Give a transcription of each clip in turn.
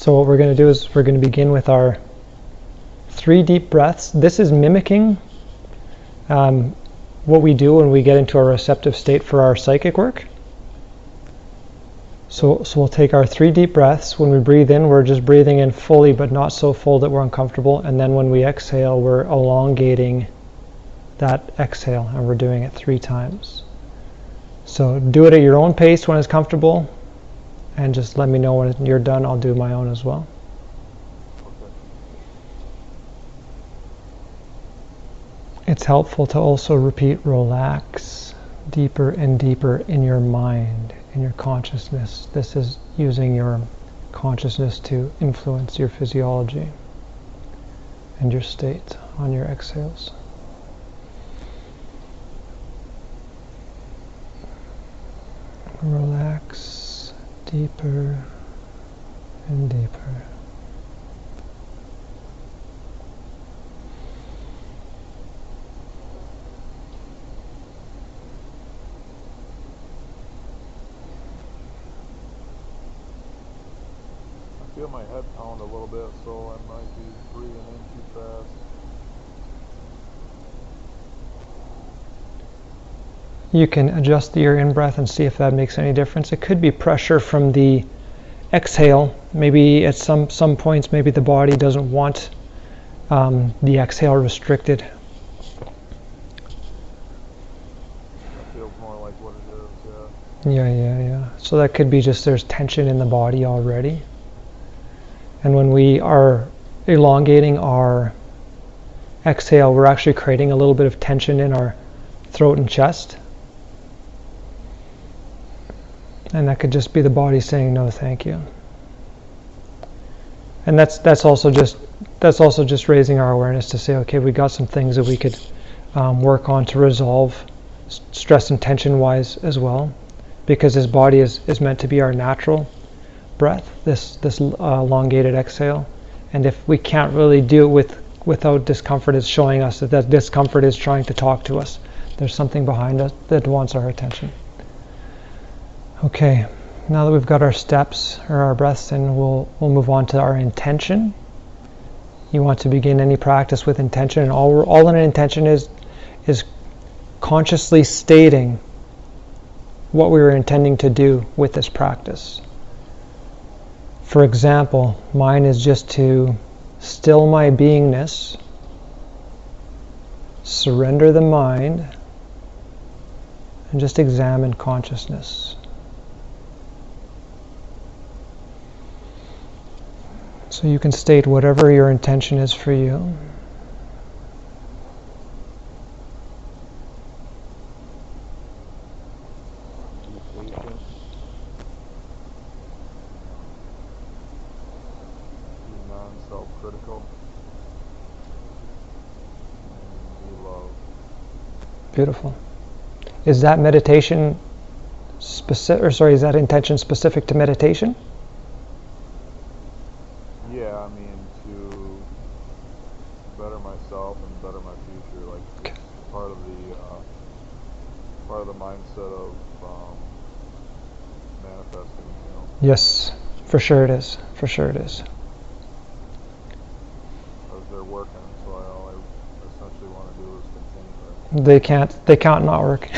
So what we're going to do is we're going to begin with our 3 deep breaths. This is mimicking what we do when we get into a receptive state for our psychic work. So we'll take our 3 deep breaths. When we breathe in, we're just breathing in fully, but not so full that we're uncomfortable. And then when we exhale, we're elongating that exhale, and we're doing it 3 times. So do it at your own pace when it's comfortable, and just let me know when you're done. I'll do my own as well. It's helpful to also repeat relax deeper and deeper in your mind, in your consciousness. This is using your consciousness to influence your physiology and your state on your exhales. Relax deeper and deeper. I feel my head pound a little bit, so I might be breathing in too fast. You can adjust your in-breath and see if that makes any difference. It could be pressure from the exhale. Maybe at some points, maybe the body doesn't want the exhale restricted. That feels more like what it is, Yeah. So that could be just there's tension in the body already. And when we are elongating our exhale, we're actually creating a little bit of tension in our throat and chest. And that could just be the body saying no thank you. And that's also just raising our awareness to say, okay, we got some things that we could work on to resolve stress and tension wise as well, because this body is meant to be our natural breath, this elongated exhale. And if we can't really do it without discomfort, it's showing us that discomfort is trying to talk to us. There's something behind us that wants our attention. Okay, now that we've got our steps or our breaths in, we'll move on to our intention. You want to begin any practice with intention, and all an intention is consciously stating what we were intending to do with this practice. For example, mine is just to still my beingness, surrender the mind, and just examine consciousness. So you can state whatever your intention is for you. Be patient. Be non-self-critical. And be love. Beautiful. Is that meditation is that intention specific to meditation? Yeah, I mean, to better myself and better my future, like Okay. part of the mindset of manifesting, you know. Yes, for sure it is. Because they're working, so all I essentially want to do is continue. They can't not work.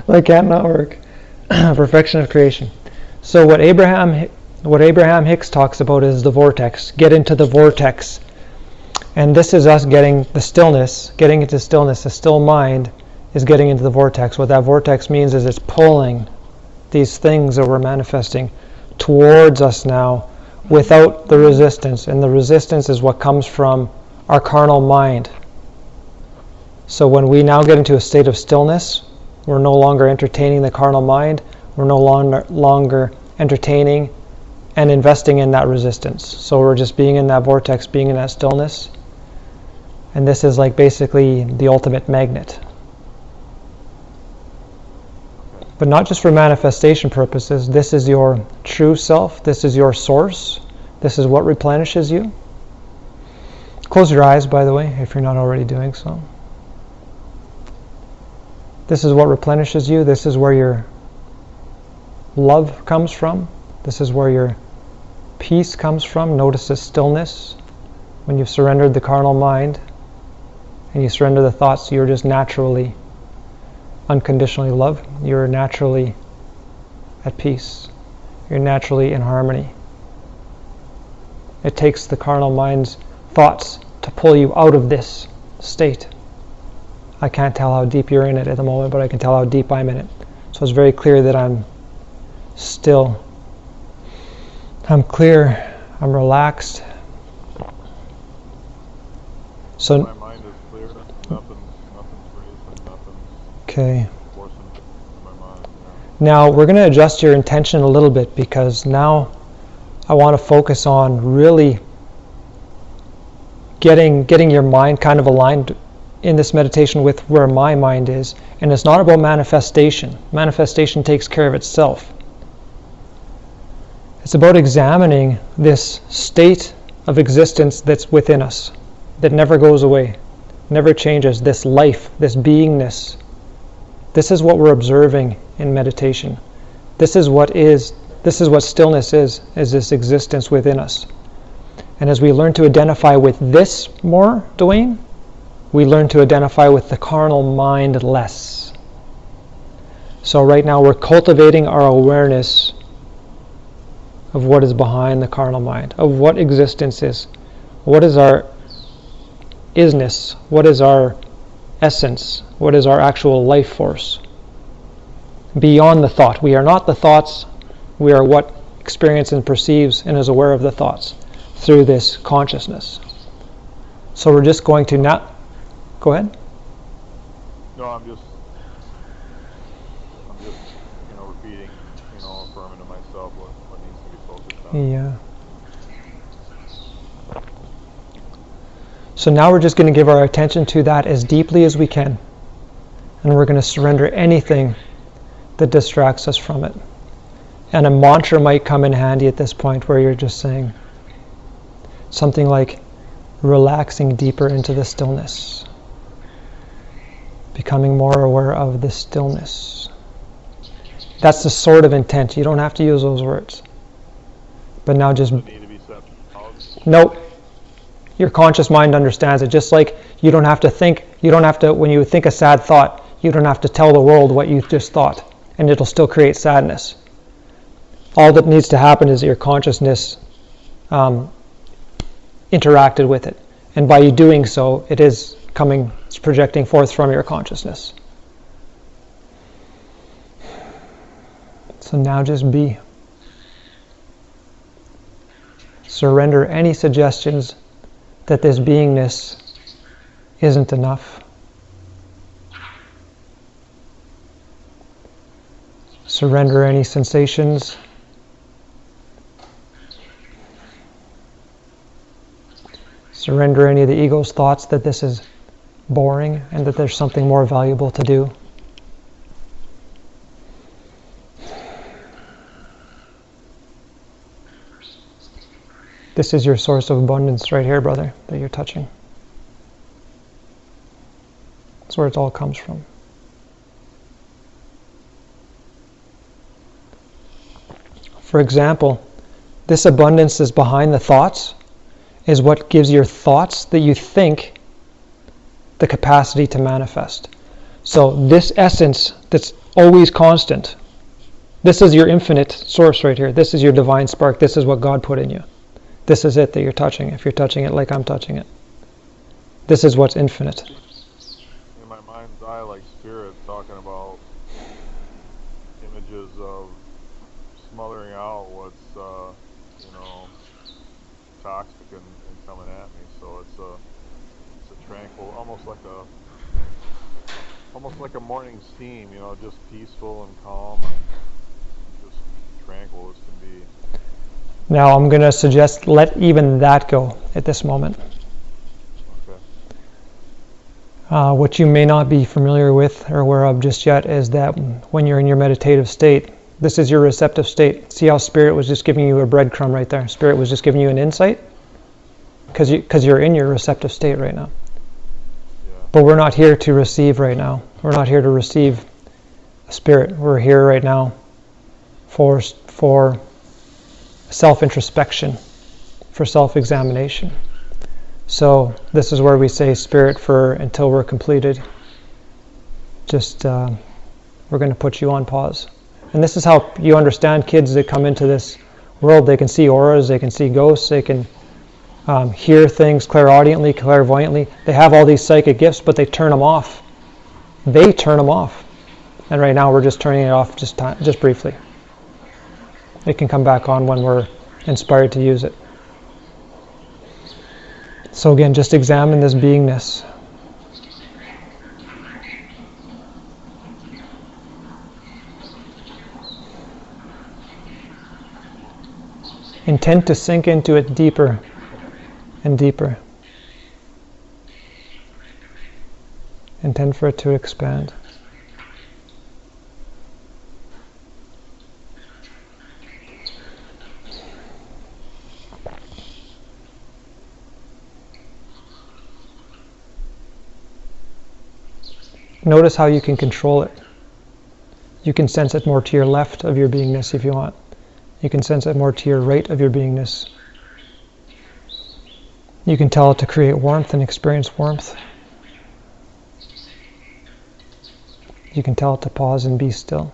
They can't not work. Perfection of creation. So what Abraham Hicks talks about is the vortex. Get into the vortex. And this is us getting the stillness, getting into stillness. A still mind is getting into the vortex. What that vortex means is it's pulling these things that we're manifesting towards us now without the resistance. And the resistance is what comes from our carnal mind. So when we now get into a state of stillness, we're no longer entertaining the carnal mind. We're no longer entertaining and investing in that resistance. So we're just being in that vortex, being in that stillness. And this is like basically the ultimate magnet. But not just for manifestation purposes. This is your true self. This is your source. This is what replenishes you. Close your eyes, by the way, if you're not already doing so. This is what replenishes you. This is where your love comes from. This is where your peace comes from. Notice the stillness. When you've surrendered the carnal mind and you surrender the thoughts, you're just naturally, unconditionally loved. You're naturally at peace. You're naturally in harmony. It takes the carnal mind's thoughts to pull you out of this state. I can't tell how deep you're in it at the moment, but I can tell how deep I'm in it. So it's very clear that I'm still. I'm clear. I'm relaxed. So my mind is clear. Nothing's racing. Nothing's okay. forcing my mind. Yeah. Now we're going to adjust your intention a little bit, because now I want to focus on really getting your mind kind of aligned in this meditation with where my mind is. And it's not about manifestation. Manifestation takes care of itself. It's about examining this state of existence that's within us, that never goes away, never changes, this life, this beingness. This is what we're observing in meditation. This is what stillness is this existence within us. And as we learn to identify with this more, Dwayne, we learn to identify with the carnal mind less. So right now we're cultivating our awareness of what is behind the carnal mind, of what existence is. What is our isness? What is our essence? What is our actual life force? Beyond the thought. We are not the thoughts. We are what experiences and perceives and is aware of the thoughts through this consciousness. So we're just going to now... Go ahead. No, I'm just repeating, affirming to myself what needs to be focused on. Yeah. So now we're just going to give our attention to that as deeply as we can. And we're going to surrender anything that distracts us from it. And a mantra might come in handy at this point, where you're just saying something like relaxing deeper into the stillness. Becoming more aware of the stillness. That's the sort of intent. You don't have to use those words. But now just... Does it need to be set out? Nope. Your conscious mind understands it. Just like you don't have to think, when you think a sad thought, you don't have to tell the world what you just thought, and it'll still create sadness. All that needs to happen is that your consciousness interacted with it. And by you doing so, it's projecting forth from your consciousness. So now just be. Surrender any suggestions that this beingness isn't enough. Surrender any sensations. Surrender any of the ego's thoughts that this is boring and that there's something more valuable to do. This is your source of abundance right here, brother, that you're touching. That's where it all comes from. For example, this abundance is behind the thoughts, is what gives your thoughts that you think the capacity to manifest. So this essence that's always constant, this is your infinite source right here. This is your divine spark. This is what God put in you. This is it that you're touching, if you're touching it like I'm touching it. This is what's infinite. In my mind's eye, like spirit, talking about images of smothering out what's, toxic and coming at me. So it's a tranquil, almost like a morning steam, just peaceful and calm and just tranquil as can be. Now I'm going to suggest let even that go at this moment. Okay. What you may not be familiar with or aware of just yet is that when you're in your meditative state, this is your receptive state. See how Spirit was just giving you a breadcrumb right there? Spirit was just giving you an insight? Because you're in your receptive state right now. Yeah. But we're not here to receive right now. We're not here to receive Spirit. We're here right now for self-introspection, for self-examination. So this is where we say, Spirit, for until we're completed, just we're going to put you on pause. And this is how you understand kids that come into this world. They can see auras, they can see ghosts, they can hear things clairaudiently, clairvoyantly. They have all these psychic gifts, but they turn them off. They turn them off. And right now we're just turning it off just briefly. It can come back on when we're inspired to use it. So again, just examine this beingness. Intend to sink into it deeper and deeper. Intend for it to expand. Notice how you can control it. You can sense it more to your left of your beingness if you want. You can sense it more to your right of your beingness. You can tell it to create warmth and experience warmth. You can tell it to pause and be still.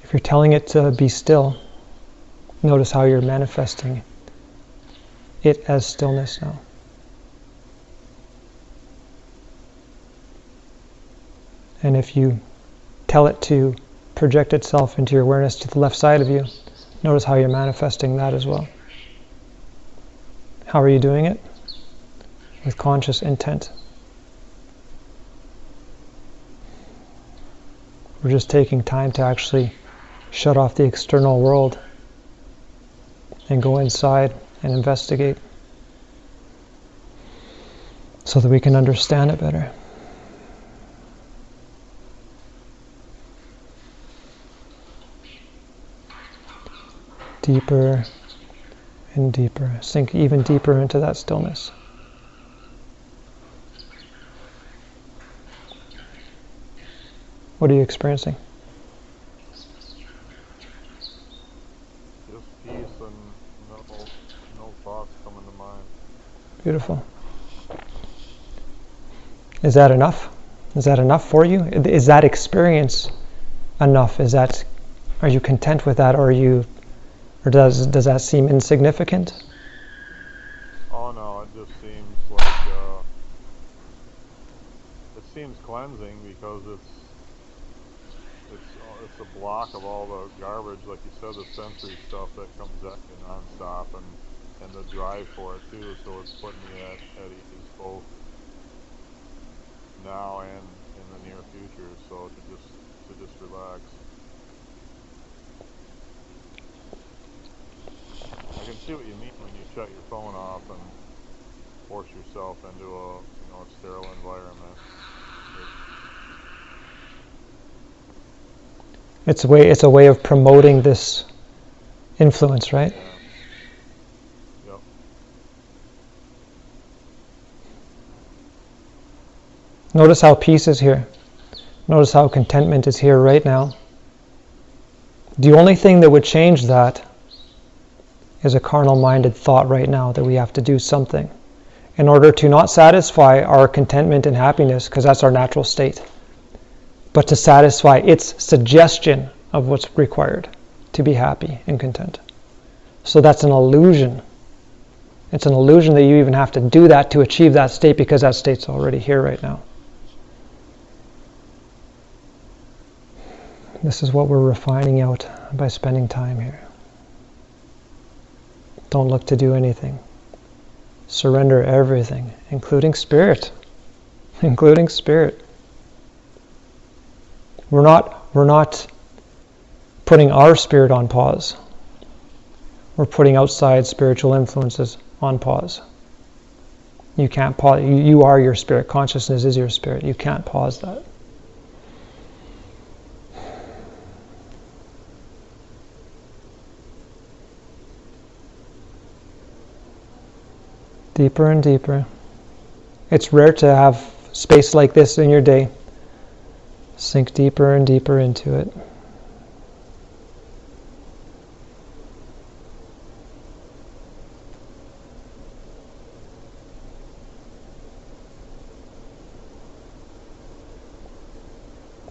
If you're telling it to be still, notice how you're manifesting it as stillness now. And if you tell it to project itself into your awareness to the left side of you, notice how you're manifesting that as well. How are you doing it? With conscious intent. We're just taking time to actually shut off the external world and go inside and investigate so that we can understand it better. Deeper and deeper. Sink even deeper into that stillness. What are you experiencing? Just peace and no thoughts coming to mind. Beautiful. Is that enough? Is that enough for you? Is that experience enough? Are you content with that, or does that seem insignificant? Oh no, it just seems like it seems cleansing because it's a block of all the garbage, like you said, the sensory stuff that comes at you nonstop, and the drive for it too. So it's putting me at ease both now and in the near future. So to just relax. I can see what you mean when you shut your phone off and force yourself into a sterile environment. It's a way of promoting this influence, right? Yeah. Yep. Notice how peace is here. Notice how contentment is here right now. The only thing that would change that is a carnal-minded thought right now that we have to do something in order to not satisfy our contentment and happiness, because that's our natural state, but to satisfy its suggestion of what's required to be happy and content. So that's an illusion. It's an illusion that you even have to do that to achieve that state, because that state's already here right now. This is what we're refining out by spending time here. Don't look to do anything. Surrender everything, including spirit. Including spirit. We're not putting our spirit on pause. We're putting outside spiritual influences on pause. You can't pause. You are your spirit. Consciousness is your spirit. You can't pause that. Deeper and deeper. It's rare to have space like this in your day. Sink deeper and deeper into it.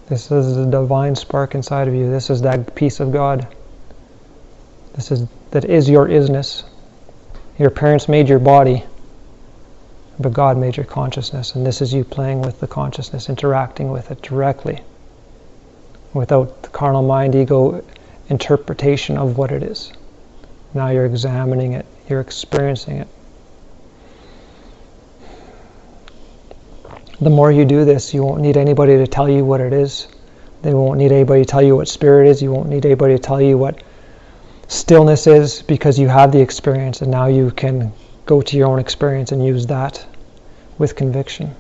This is the divine spark inside of you. This is that peace of God. That is your isness. Your parents made your body, but God made your consciousness, and this is you playing with the consciousness, interacting with it directly, without the carnal mind, ego interpretation of what it is. Now you're examining it, you're experiencing it. The more you do this, you won't need anybody to tell you what it is. They won't need anybody to tell you what spirit is. You won't need anybody to tell you what stillness is, because you have the experience, and now you can go to your own experience and use that with conviction.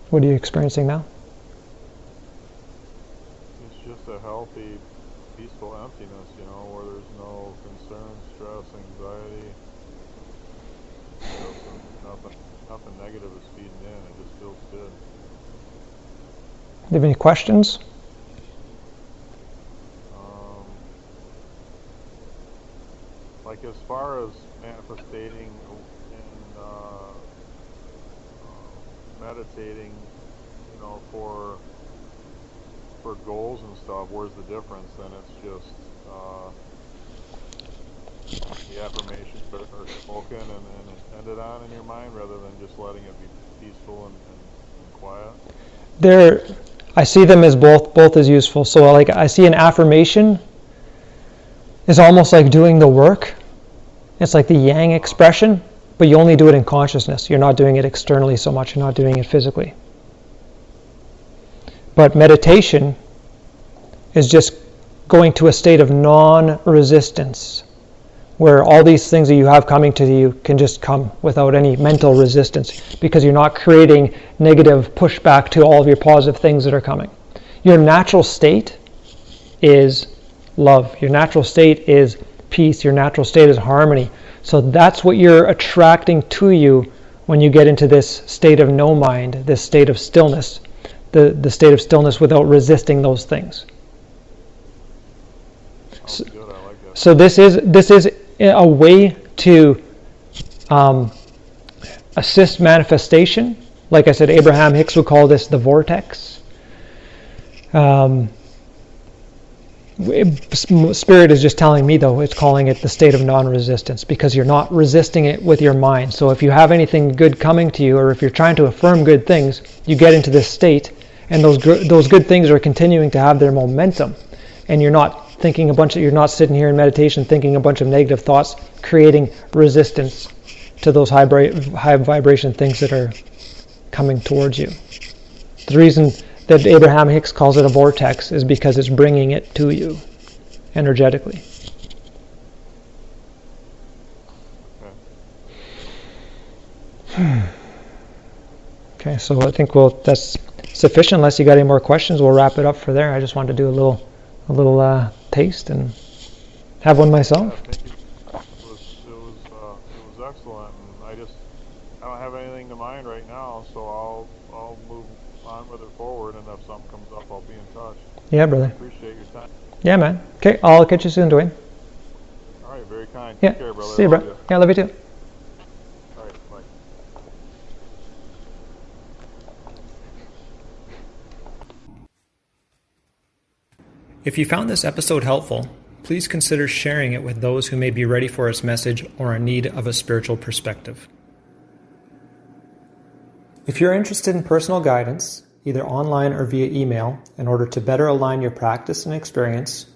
What are you experiencing now? It's just a healthy, peaceful emptiness, where there's no concern, stress, anxiety. Nothing negative is feeding in. It just feels good. Do you have any questions? Like as far as manifestating and meditating, for goals and stuff, where's the difference? Then it's just the affirmations that are spoken and intended on in your mind, rather than just letting it be peaceful and quiet. I see them as both as useful. So like I see an affirmation is almost like doing the work. It's like the yang expression, but you only do it in consciousness. You're not doing it externally so much. You're not doing it physically. But meditation is just going to a state of non-resistance, where all these things that you have coming to you can just come without any mental resistance, because you're not creating negative pushback to all of your positive things that are coming. Your natural state is love. Your natural state is peace. Your natural state is harmony. So that's what you're attracting to you when you get into this state of no mind, this state of stillness, the state of stillness without resisting those things. So, good. I like that. So this is a way to assist manifestation. Like I said, Abraham Hicks would call this the vortex. Spirit is just telling me, though, it's calling it the state of non-resistance, because you're not resisting it with your mind. So if you have anything good coming to you, or if you're trying to affirm good things, you get into this state, and those good things are continuing to have their momentum, and you're not you're not sitting here in meditation thinking a bunch of negative thoughts, creating resistance to those high vibration things that are coming towards you. The reason that Abraham Hicks calls it a vortex is because it's bringing it to you energetically. Okay, so I think that's sufficient. Unless you got any more questions, we'll wrap it up for there. I just wanted to do a little taste and have one myself. It was excellent, and I don't have anything to mind right now, so I'll move on with it forward, and if something comes up, I'll be in touch. Yeah, brother. I appreciate your time. Yeah, man. Okay, I'll catch you soon, Dwayne. All right, very kind. Yeah. Take care, brother. See you, bro. Yeah, love you too. All right, bye. If you found this episode helpful, please consider sharing it with those who may be ready for its message or in need of a spiritual perspective. If you're interested in personal guidance, either online or via email, in order to better align your practice and experience,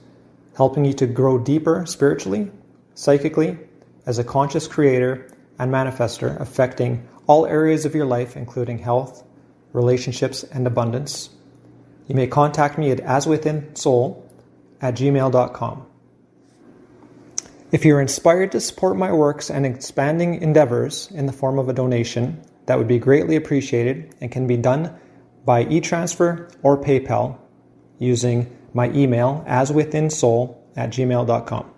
helping you to grow deeper spiritually, psychically, as a conscious creator and manifester, affecting all areas of your life, including health, relationships, and abundance, you may contact me at aswithinsoul@gmail.com. If you're inspired to support my works and expanding endeavors in the form of a donation, that would be greatly appreciated and can be done by e-transfer or PayPal using my email aswithinsoul@gmail.com.